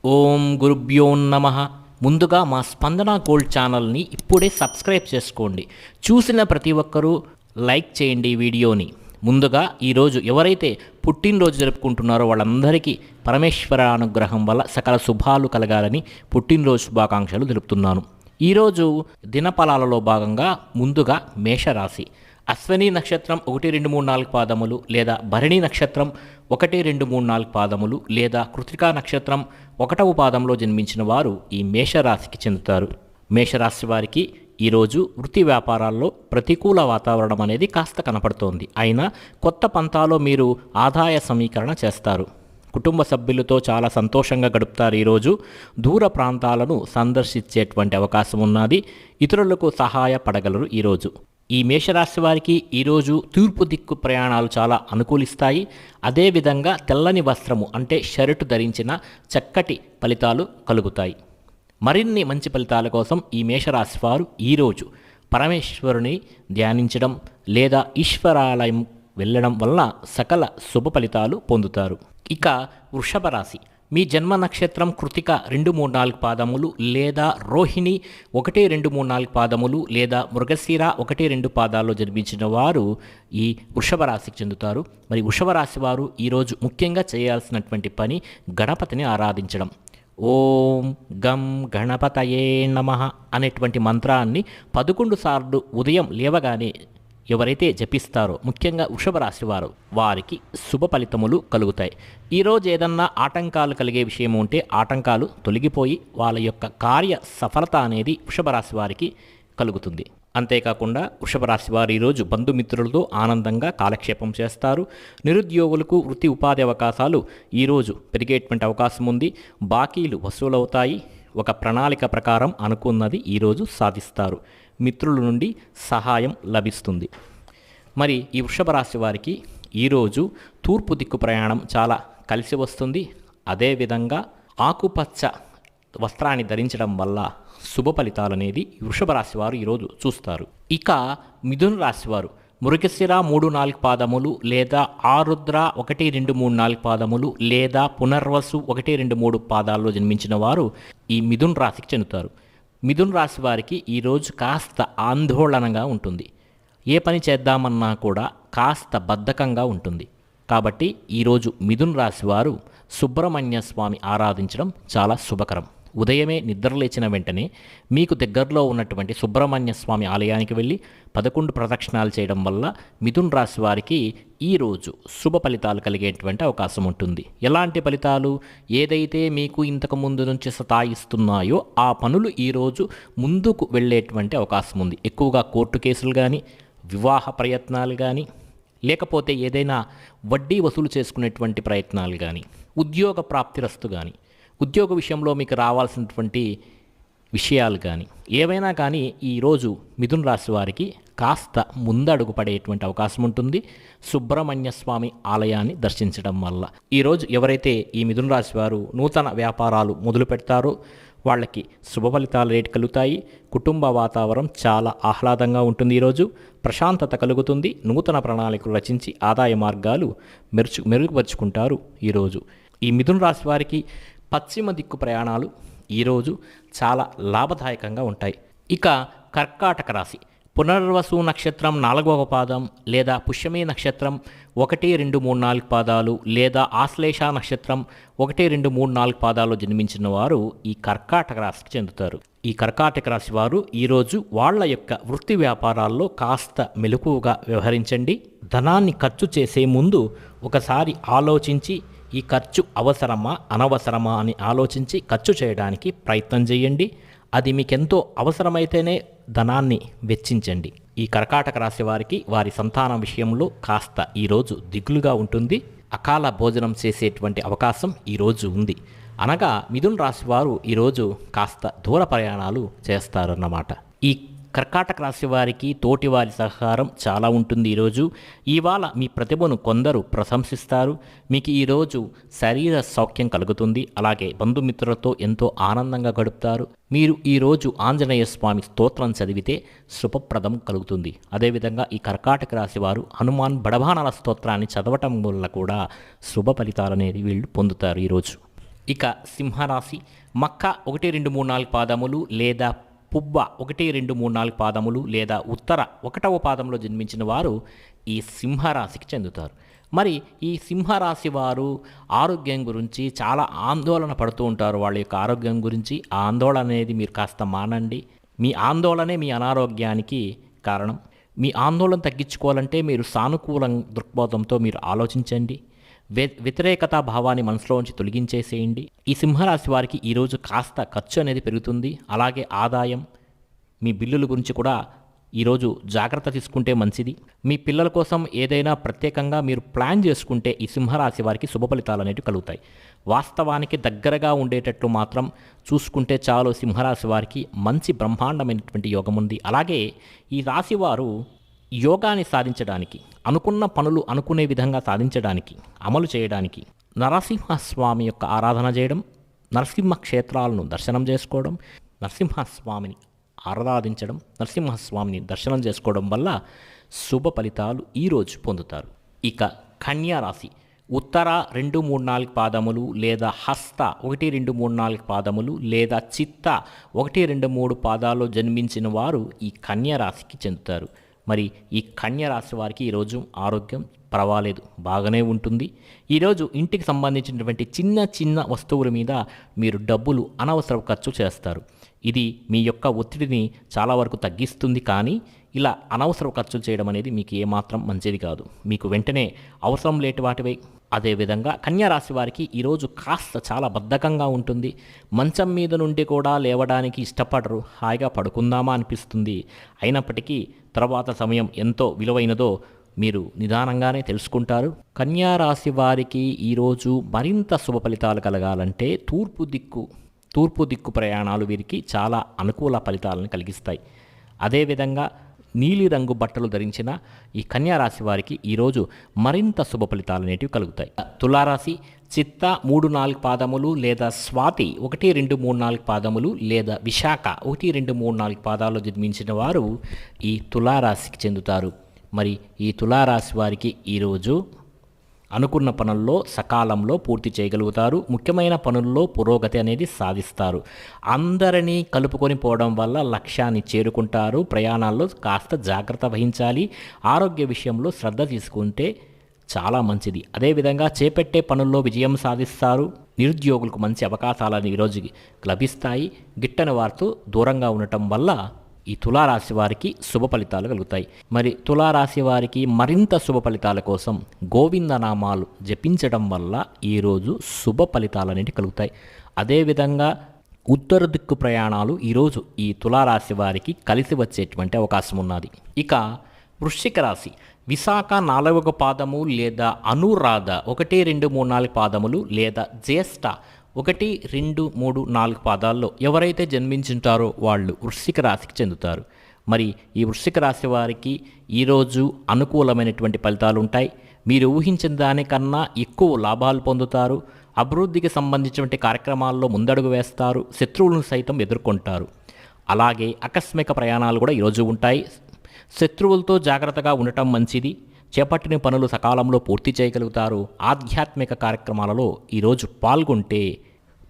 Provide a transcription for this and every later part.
ఓం గురుభ్యో నమః. ముందుగా మా స్పందన గోల్డ్ ఛానల్ని ఇప్పుడే సబ్స్క్రైబ్ చేసుకోండి. చూసిన ప్రతి ఒక్కరూ లైక్ చేయండి వీడియోని. ముందుగా ఈరోజు ఎవరైతే పుట్టినరోజు జరుపుకుంటున్నారో వాళ్ళందరికీ పరమేశ్వర అనుగ్రహం వల్ల సకల శుభాలు కలగాలని పుట్టినరోజు శుభాకాంక్షలు తెలుపుతున్నాను. ఈరోజు దినఫలాలలో భాగంగా ముందుగా మేషరాశి. అశ్విని నక్షత్రం 1, 2, 3, 4 పాదములు లేదా భరణి నక్షత్రం 1, 2, 3, 4 పాదములు లేదా కృత్తికా నక్షత్రం 1వ పాదంలో జన్మించిన వారు ఈ మేషరాశికి చెందుతారు. మేషరాశి వారికి ఈరోజు వృత్తి వ్యాపారాల్లో ప్రతికూల వాతావరణం అనేది కాస్త కనపడుతోంది. అయినా కొత్త పంతాలో మీరు ఆదాయ సమీకరణ చేస్తారు. కుటుంబ సభ్యులతో చాలా సంతోషంగా గడుపుతారు. ఈరోజు దూర ప్రాంతాలను సందర్శించేటువంటి అవకాశం ఉన్నది. ఇతరులకు సహాయపడగలరు. ఈరోజు ఈ మేషరాశి వారికి ఈరోజు తూర్పు దిక్కు ప్రయాణాలు చాలా అనుకూలిస్తాయి. అదేవిధంగా తెల్లని వస్త్రము అంటే షర్టు ధరించిన చక్కటి ఫలితాలు కలుగుతాయి. మరిన్ని మంచి ఫలితాల కోసం ఈ మేషరాశి వారు ఈరోజు పరమేశ్వరుని ధ్యానించడం లేదా ఈశ్వరాలయం వెళ్ళడం వల్ల సకల శుభ ఫలితాలు పొందుతారు. ఇక వృషభ రాశి. మీ జన్మ నక్షత్రం కృతిక 2, 3, 4 పాదములు లేదా రోహిణి 1, 2, 3, 4 పాదములు లేదా మృగశిర 1, 2 పాదాల్లో జన్మించిన వారు ఈ వృషభ రాశికి చెందుతారు. మరి వృషభ రాశి వారు ఈరోజు ముఖ్యంగా చేయాల్సినటువంటి పని గణపతిని ఆరాధించడం. ఓం గం గణపతయే నమః అనేటువంటి మంత్రాన్ని 11 సార్లు ఉదయం లేవగానే ఎవరైతే జపిస్తారో ముఖ్యంగా వృషభ రాశి వారు వారికి శుభ ఫలితములు కలుగుతాయి. ఈరోజు ఏదన్నా ఆటంకాలు కలిగే విషయం ఉంటే ఆటంకాలు తొలగిపోయి వాళ్ళ యొక్క కార్య సఫలత అనేది వృషభ రాశి వారికి కలుగుతుంది. అంతేకాకుండా వృషభ రాశి వారు ఈరోజు బంధుమిత్రులతో ఆనందంగా కాలక్షేపం చేస్తారు. నిరుద్యోగులకు వృత్తి ఉపాధి అవకాశాలు ఈరోజు పెరిగేటువంటి అవకాశం ఉంది. బాకీలు వసూలవుతాయి. ఒక ప్రణాళిక ప్రకారం అనుకున్నది ఈరోజు సాధిస్తారు. మిత్రుల నుండి సహాయం లభిస్తుంది. మరి ఈ వృషభ రాశి వారికి ఈరోజు తూర్పు దిక్కు ప్రయాణం చాలా కలిసి వస్తుంది. అదేవిధంగా ఆకుపచ్చ వస్త్రాన్ని ధరించడం వల్ల శుభ ఫలితాలు అనేది వృషభ రాశి వారు ఈరోజు చూస్తారు. ఇక మిథున రాశి వారు మృగశిర 3, 4 పాదములు లేదా ఆరుద్ర 1, 2, 3, 4 పాదములు లేదా పునర్వసు 1, 2, 3 పాదాల్లో జన్మించిన వారు ఈ మిథున రాశికి చెందుతారు. మిథున రాశి వారికి ఈరోజు కాస్త ఆందోళనగా ఉంటుంది. ఏ పని చేద్దామన్నా కూడా కాస్త బద్ధకంగా ఉంటుంది. కాబట్టి ఈరోజు మిథున రాశి వారు సుబ్రహ్మణ్య స్వామి ఆరాధించడం చాలా శుభకరం. ఉదయమే నిద్రలేచిన వెంటనే మీకు దగ్గరలో ఉన్నటువంటి సుబ్రహ్మణ్య స్వామి ఆలయానికి వెళ్ళి 11 ప్రదక్షిణాలు చేయడం వల్ల మిథున రాశి వారికి ఈరోజు శుభ ఫలితాలు కలిగేటువంటి అవకాశం ఉంటుంది. ఎలాంటి ఫలితాలు? ఏదైతే మీకు ఇంతకు ముందు నుంచి సతాయిస్తున్నాయో ఆ పనులు ఈరోజు ముందుకు వెళ్ళేటువంటి అవకాశం ఉంది. ఎక్కువగా కోర్టు కేసులు కానీ, వివాహ ప్రయత్నాలు కానీ, లేకపోతే ఏదైనా వడ్డీ వసూలు చేసుకునేటువంటి ప్రయత్నాలు కానీ, ఉద్యోగ ప్రాప్తిరస్తు కానీ, ఉద్యోగ విషయంలో మీకు రావాల్సినటువంటి విషయాలు కానీ ఏవైనా కానీ ఈరోజు మిథున రాశి వారికి కాస్త ముందడుగు పడేటువంటి అవకాశం ఉంటుంది. సుబ్రహ్మణ్య స్వామి ఆలయాన్ని దర్శించడం వల్ల ఈరోజు ఎవరైతే ఈ మిథున రాశి వారు నూతన వ్యాపారాలు మొదలు పెడతారో వాళ్ళకి శుభ ఫలితాలు రేటు కలుగుతాయి. కుటుంబ వాతావరణం చాలా ఆహ్లాదంగా ఉంటుంది. ఈరోజు ప్రశాంతత కలుగుతుంది. నూతన ప్రణాళికలు రచించి ఆదాయ మార్గాలు మెరుగుపరుచుకుంటారు. ఈరోజు ఈ మిథున రాశి వారికి పశ్చిమ దిక్కు ప్రయాణాలు ఈరోజు చాలా లాభదాయకంగా ఉంటాయి. ఇక కర్కాటక రాశి. పునర్వసు నక్షత్రం 4వ పాదం లేదా పుష్యమి నక్షత్రం 1, 2, 3, 4 పాదాలు లేదా ఆశ్లేష నక్షత్రం 1, 2, 3, 4 పాదాలు జన్మించిన వారు ఈ కర్కాటక రాశికి చెందుతారు. ఈ కర్కాటక రాశి వారు ఈరోజు వాళ్ళ యొక్క వృత్తి వ్యాపారాల్లో కాస్త మెలకువగా వ్యవహరించండి. ధనాన్ని ఖర్చు చేసే ముందు ఒకసారి ఆలోచించి ఈ ఖర్చు అవసరమా అనవసరమా అని ఆలోచించి ఖర్చు చేయడానికి ప్రయత్నం చేయండి. అది మీకెంతో అవసరమైతేనే ధనాన్ని వెచ్చించండి. ఈ కర్కాటక రాశి వారికి వారి సంతానం విషయంలో కాస్త ఈరోజు దిగులుగా ఉంటుంది. అకాల భోజనం చేసేటువంటి అవకాశం ఈరోజు ఉంది. అనగా మిథున రాశి వారు ఈరోజు కాస్త దూర ప్రయాణాలు చేస్తారన్నమాట. ఈ కర్కాటక రాశి వారికి తోటివారి సహకారం చాలా ఉంటుంది. ఈరోజు ఇవాళ మీ ప్రతిభను కొందరు ప్రశంసిస్తారు. మీకు ఈరోజు శరీర సౌఖ్యం కలుగుతుంది. అలాగే బంధుమిత్రులతో ఎంతో ఆనందంగా గడుపుతారు. మీరు ఈరోజు ఆంజనేయ స్వామి స్తోత్రం చదివితే శుభప్రదం కలుగుతుంది. అదేవిధంగా ఈ కర్కాటక రాశి వారు హనుమాన్ బడబానల స్తోత్రాన్ని చదవటం వల్ల కూడా శుభ ఫలితాలు అనేది వీళ్ళు పొందుతారు ఈరోజు. ఇక సింహరాశి మక్క 1, 2, 3, 4 పాదములు లేదా పుబ్బ 1, 2, 3, 4 పాదములు లేదా ఉత్తర 1వ పాదంలో జన్మించిన వారు ఈ సింహరాశికి చెందుతారు. మరి ఈ సింహరాశి వారు ఆరోగ్యం గురించి చాలా ఆందోళన పడుతూ ఉంటారు. వాళ్ళ యొక్క ఆరోగ్యం గురించి ఆ ఆందోళన అనేది మీరు కాస్త మానండి. మీ ఆందోళనే మీ అనారోగ్యానికి కారణం. మీ ఆందోళన తగ్గించుకోవాలంటే మీరు సానుకూల దృక్పథంతో మీరు ఆలోచించండి. వ్యతిరేకతా భావాన్ని మనసులోంచి తొలగించేసేయండి. ఈ సింహరాశి వారికి ఈరోజు కాస్త ఖర్చు అనేది పెరుగుతుంది. అలాగే ఆదాయం, మీ బిల్లుల గురించి కూడా ఈరోజు జాగ్రత్త తీసుకుంటే మంచిది. మీ పిల్లల కోసం ఏదైనా ప్రత్యేకంగా మీరు ప్లాన్ చేసుకుంటే ఈ సింహరాశి వారికి శుభ ఫలితాలు అనేవి కలుగుతాయి. వాస్తవానికి దగ్గరగా ఉండేటట్లు మాత్రం చూసుకుంటే చాలు. సింహరాశి వారికి మంచి బ్రహ్మాండమైనటువంటి యోగం ఉంది. అలాగే ఈ రాశి వారు యోగాన్ని సాధించడానికి, అనుకున్న పనులు అనుకునే విధంగా సాధించడానికి, అమలు చేయడానికి నరసింహస్వామి యొక్క ఆరాధన చేయడం, నరసింహ క్షేత్రాలను దర్శనం చేసుకోవడం, నరసింహస్వామిని ఆరాధించడం, నరసింహస్వామిని దర్శనం చేసుకోవడం వల్ల శుభ ఫలితాలు ఈరోజు పొందుతారు. ఇక కన్యా రాశి ఉత్తర 2, 3, 4 పాదములు లేదా హస్త 1, 2, 3, 4 పాదములు లేదా చిత్త 1, 2, 3 పాదాల్లో జన్మించిన వారు ఈ కన్యా రాశికి చెందుతారు. మరి ఈ కన్యా రాశి వారికి ఈరోజు ఆరోగ్యం పర్వాలేదు, బాగానే ఉంటుంది. ఈరోజు ఇంటికి సంబంధించినటువంటి చిన్న చిన్న వస్తువుల మీద మీరు డబ్బులు అనవసర ఖర్చు చేస్తారు. ఇది మీ యొక్క ఒత్తిడిని చాలా వరకు తగ్గిస్తుంది. కానీ ఇలా అనవసర ఖర్చులు చేయడం అనేది మీకు ఏమాత్రం మంచిది కాదు. మీకు వెంటనే అవసరం లేటి వాటివే. అదేవిధంగా కన్యా రాశి వారికి ఈరోజు కాస్త చాలా బద్ధకంగా ఉంటుంది. మంచం మీద నుండి కూడా లేవడానికి ఇష్టపడరు. హాయిగా పడుకుందామా అనిపిస్తుంది. అయినప్పటికీ తర్వాత సమయం ఎంతో విలువైనదో మీరు నిదానంగానే తెలుసుకుంటారు. కన్యా రాశి వారికి ఈరోజు మరింత శుభ ఫలితాలు కలగాలంటే తూర్పు దిక్కు ప్రయాణాలు వీరికి చాలా అనుకూల ఫలితాలను కలిగిస్తాయి. అదేవిధంగా నీలిరంగు బట్టలు ధరించిన ఈ కన్యా రాశి వారికి ఈరోజు మరింత శుభ ఫలితాలు అనేటివి కలుగుతాయి. తులారాశి చిత్త 3, 4 పాదములు లేదా స్వాతి 1, 2, 3, 4 పాదములు లేదా విశాఖ 1, 2, 3, 4 పాదాల్లో జన్మించిన వారు ఈ తులారాశికి చెందుతారు. మరి ఈ తులారాశి వారికి ఈరోజు అనుకున్న పనుల్లో సకాలంలో పూర్తి చేయగలుగుతారు. ముఖ్యమైన పనుల్లో పురోగతి అనేది సాధిస్తారు. అందరినీ కలుపుకొని పోవడం వల్ల లక్ష్యాన్ని చేరుకుంటారు. ప్రయాణాల్లో కాస్త జాగ్రత్త వహించాలి. ఆరోగ్య విషయంలో శ్రద్ధ తీసుకుంటే చాలా మంచిది. అదేవిధంగా చేపట్టే పనుల్లో విజయం సాధిస్తారు. నిరుద్యోగులకు మంచి అవకాశాలను ఈరోజు లభిస్తాయి. గిట్టని వారితో దూరంగా ఉండటం వల్ల ఈ తులారాశి వారికి శుభ ఫలితాలు కలుగుతాయి. మరి తులారాశి వారికి మరింత శుభ ఫలితాల కోసం గోవిందనామాలు జపించడం వల్ల ఈరోజు శుభ ఫలితాలు అనేవి కలుగుతాయి. అదేవిధంగా ఉత్తర దిక్కు ప్రయాణాలు ఈరోజు ఈ తులారాశి వారికి కలిసి వచ్చేటువంటి అవకాశం ఉన్నది. ఇక వృశ్చిక రాశి విశాఖ 4వ పాదము లేదా అనురాధ 1, 2, 3, 4 పాదములు లేదా జ్యేష్ఠ 1, 2, 3, 4 పాదాల్లో ఎవరైతే జన్మించుంటారో వాళ్ళు వృశ్చిక రాశికి చెందుతారు. మరి ఈ వృశ్చిక రాశి వారికి ఈరోజు అనుకూలమైనటువంటి ఫలితాలు ఉంటాయి. మీరు ఊహించిన దానికన్నా ఎక్కువ లాభాలు పొందుతారు. అభివృద్ధికి సంబంధించినటువంటి కార్యక్రమాల్లో ముందడుగు వేస్తారు. శత్రువులను సైతం ఎదుర్కొంటారు. అలాగే ఆకస్మిక ప్రయాణాలు కూడా ఈరోజు ఉంటాయి. శత్రువులతో జాగ్రత్తగా ఉండటం మంచిది. చేపట్టిన పనులు సకాలంలో పూర్తి చేయగలుగుతారు. ఆధ్యాత్మిక కార్యక్రమాలలో ఈరోజు పాల్గొంటే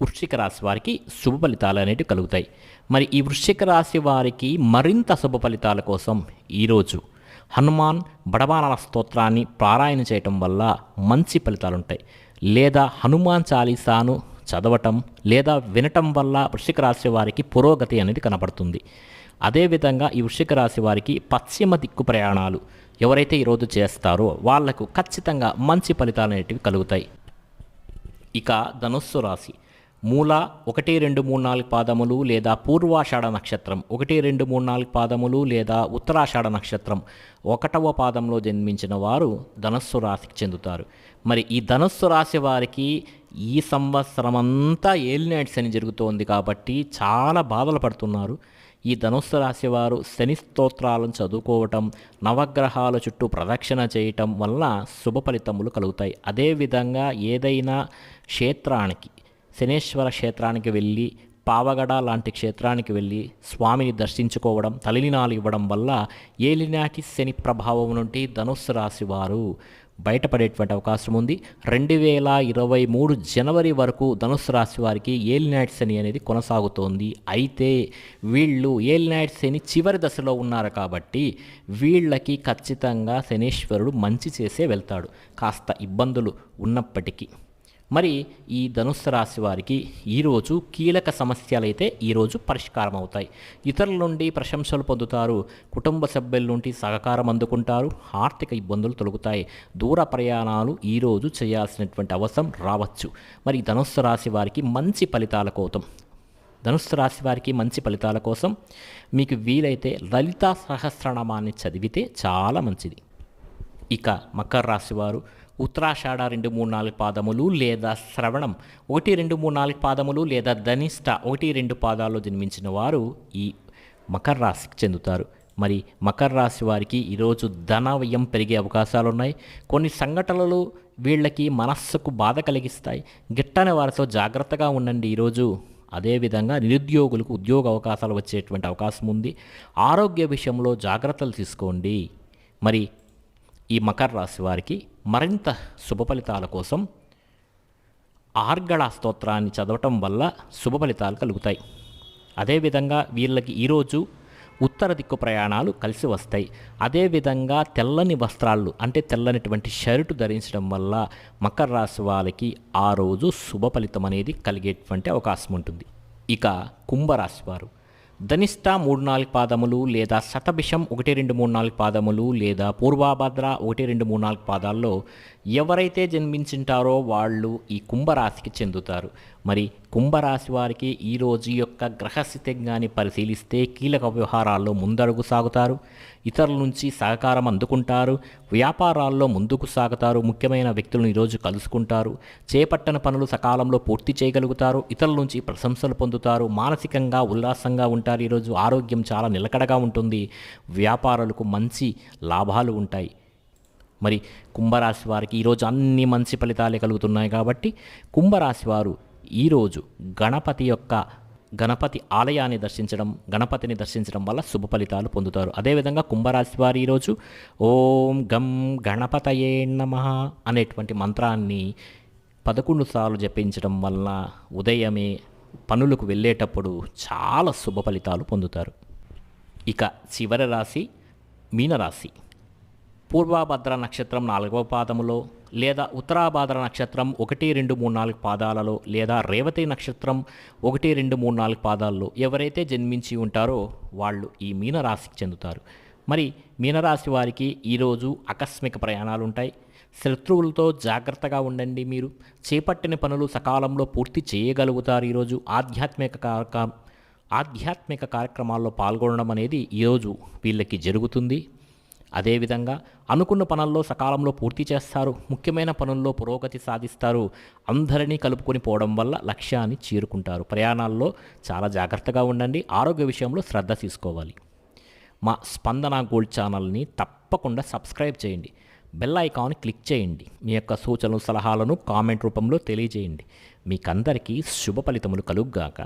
వృశ్చిక రాశి వారికి శుభ ఫలితాలు అనేవి కలుగుతాయి. మరి ఈ వృశ్చిక రాశి వారికి మరింత శుభ ఫలితాల కోసం ఈరోజు హనుమాన్ బడబానన స్తోత్రాన్ని పారాయణ చేయటం వల్ల మంచి ఫలితాలు ఉంటాయి. లేదా హనుమాన్ చాలీసాను చదవటం లేదా వినటం వల్ల వృశ్చిక రాశి వారికి పురోగతి అనేది కనబడుతుంది. అదేవిధంగా ఈ వృశ్చిక రాశి వారికి పశ్చిమ దిక్కు ప్రయాణాలు ఎవరైతే ఈరోజు చేస్తారో వాళ్లకు ఖచ్చితంగా మంచి ఫలితాలు అనేటివి కలుగుతాయి. ఇక ధనుస్సు రాశి మూల 1, 2, 3, 4 పాదములు లేదా పూర్వాషాఢ నక్షత్రం 1, 2, 3, 4 పాదములు లేదా ఉత్తరాషాఢ నక్షత్రం 1వ పాదంలో జన్మించిన వారు ధనుస్సు రాశికి చెందుతారు. మరి ఈ ధనుస్సు రాశి వారికి ఈ సంవత్సరం అంతా ఏలినాటి శని జరుగుతోంది కాబట్టి చాలా బాధలు పడుతున్నారు. ఈ ధనుస్సు రాశి వారు శని స్తోత్రాలను చదువుకోవటం, నవగ్రహాల చుట్టూ ప్రదక్షిణ చేయటం వల్ల శుభ ఫలితములు కలుగుతాయి. అదేవిధంగా ఏదైనా క్షేత్రానికి, శనేశ్వర క్షేత్రానికి వెళ్ళి, పావగడ లాంటి క్షేత్రానికి వెళ్ళి స్వామిని దర్శించుకోవడం, తలినాలు ఇవ్వడం వల్ల ఏలినాటి శని ప్రభావం నుండి ధనుస్సు రాశి వారు బయటపడేటువంటి అవకాశం ఉంది. 2023 జనవరి వరకు ధనుస్సు రాశి వారికి ఏలినాటి శని అనేది కొనసాగుతోంది. అయితే వీళ్ళు ఏలినాటి శని చివరి దశలో ఉన్నారు కాబట్టి వీళ్ళకి ఖచ్చితంగా శనీశ్వరుడు మంచి చేసే వెళ్తాడు, కాస్త ఇబ్బందులు ఉన్నప్పటికీ. మరి ఈ ధనుస్సు రాశి వారికి ఈరోజు కీలక సమస్యలు అయితే ఈరోజు పరిష్కారం అవుతాయి. ఇతరుల నుండి ప్రశంసలు పొందుతారు, కుటుంబ సభ్యుల నుండి సహకారం అందుకుంటారు, ఆర్థిక ఇబ్బందులు తొలగుతాయి, దూర ప్రయాణాలు ఈరోజు చేయాల్సినటువంటి అవసరం రావచ్చు. మరి ధనుస్సు రాశి వారికి మంచి ఫలితాల కోసం మీకు వీలైతే లలితా సహస్రనామాన్ని చదివితే చాలా మంచిది. ఇక మకర రాశి వారు ఉత్తరాషాఢ 2, 3, 4 పాదములు లేదా శ్రవణం 1, 2, 3, 4 పాదములు లేదా ధనిష్ట 1, 2 పాదాల్లో జన్మించిన వారు ఈ మకర రాశికి చెందుతారు. మరి మకర రాశి వారికి ఈరోజు ధన వ్యయం పెరిగే అవకాశాలు ఉన్నాయి. కొన్ని సంఘటనలు వీళ్ళకి మనస్సుకు బాధ కలిగిస్తాయి. గిట్టని వారితో జాగ్రత్తగా ఉండండి ఈరోజు. అదేవిధంగా నిరుద్యోగులకు ఉద్యోగ అవకాశాలు వచ్చేటువంటి అవకాశం ఉంది. ఆరోగ్య విషయంలో జాగ్రత్తలు తీసుకోండి. మరి ఈ మకర రాశి వారికి మరింత శుభ ఫలితాల కోసం ఆర్గళ స్తోత్రాన్ని చదవటం వల్ల శుభ ఫలితాలు కలుగుతాయి. అదేవిధంగా వీళ్ళకి ఈరోజు ఉత్తర దిక్కు ప్రయాణాలు కలిసి వస్తాయి. అదేవిధంగా తెల్లని వస్త్రాలు అంటే తెల్లనిటువంటి షర్టు ధరించడం వల్ల మకర రాశి వాళ్ళకి ఆ రోజు శుభ ఫలితం అనేది కలిగేటువంటి అవకాశం ఉంటుంది. ఇక కుంభరాశి వారు ధనిష్ట 3, 4 పాదములు లేదా శతభిషం 1, 2, 3, 4 పాదములు లేదా పూర్వాభద్ర 1, 2, 3, 4 పాదాల్లో ఎవరైతే జన్మించింటారో వాళ్ళు ఈ కుంభరాశికి చెందుతారు. మరి కుంభరాశి వారికి ఈరోజు యొక్క గ్రహస్థితిని పరిశీలిస్తే కీలక వ్యవహారాల్లో ముందడుగు సాగుతారు, ఇతరుల నుంచి సహకారం అందుకుంటారు, వ్యాపారాల్లో ముందుకు సాగుతారు, ముఖ్యమైన వ్యక్తులను ఈరోజు కలుసుకుంటారు, చేపట్టిన పనులు సకాలంలో పూర్తి చేయగలుగుతారు, ఇతరుల నుంచి ప్రశంసలు పొందుతారు, మానసికంగా ఉల్లాసంగా ఉంటారు. ఈరోజు ఆరోగ్యం చాలా నిలకడగా ఉంటుంది, వ్యాపారులకు మంచి లాభాలు ఉంటాయి. మరి కుంభరాశి వారికి ఈరోజు అన్ని మంచి ఫలితాలే కలుగుతున్నాయి కాబట్టి కుంభరాశి వారు ఈరోజు గణపతి ఆలయాన్ని గణపతిని దర్శించడం వల్ల శుభ ఫలితాలు పొందుతారు. అదేవిధంగా కుంభరాశి వారు ఈరోజు ఓం గం గణపతయే నమః అనేటువంటి మంత్రాన్ని 11 సార్లు జపించడం వలన ఉదయమే పనులకు వెళ్ళేటప్పుడు చాలా శుభ ఫలితాలు పొందుతారు. ఇక చివరి రాశి మీనరాశి. పూర్వభద్ర నక్షత్రం 4వ పాదములో లేదా ఉత్తరాభాద్ర నక్షత్రం 1, 2, 3, 4 పాదాలలో లేదా రేవతి నక్షత్రం 1, 2, 3, 4 పాదాల్లో ఎవరైతే జన్మించి ఉంటారో వాళ్ళు ఈ మీనరాశికి చెందుతారు. మరి మీనరాశి వారికి ఈరోజు ఆకస్మిక ప్రయాణాలు ఉంటాయి. శత్రువులతో జాగ్రత్తగా ఉండండి. మీరు చేపట్టిన పనులు సకాలంలో పూర్తి చేయగలుగుతారు. ఈరోజు ఆధ్యాత్మిక కార్యక్రమాల్లో పాల్గొనడం అనేది ఈరోజు వీళ్ళకి జరుగుతుంది. అదేవిధంగా అనుకున్న పనుల్లో సకాలంలో పూర్తి చేస్తారు, ముఖ్యమైన పనుల్లో పురోగతి సాధిస్తారు, అందరినీ కలుపుకొని పోవడం వల్ల లక్ష్యాన్ని చేరుకుంటారు. ప్రయాణాల్లో చాలా జాగ్రత్తగా ఉండండి, ఆరోగ్య విషయంలో శ్రద్ధ తీసుకోవాలి. మా స్పందన గోల్డ్ ఛానల్ని తప్పకుండా సబ్స్క్రైబ్ చేయండి, బెల్ ఐకాన్ క్లిక్ చేయండి, మీ యొక్క సూచనలు సలహాలను కామెంట్ రూపంలో తెలియజేయండి. మీకందరికీ శుభ ఫలితములు కలుగుగాక.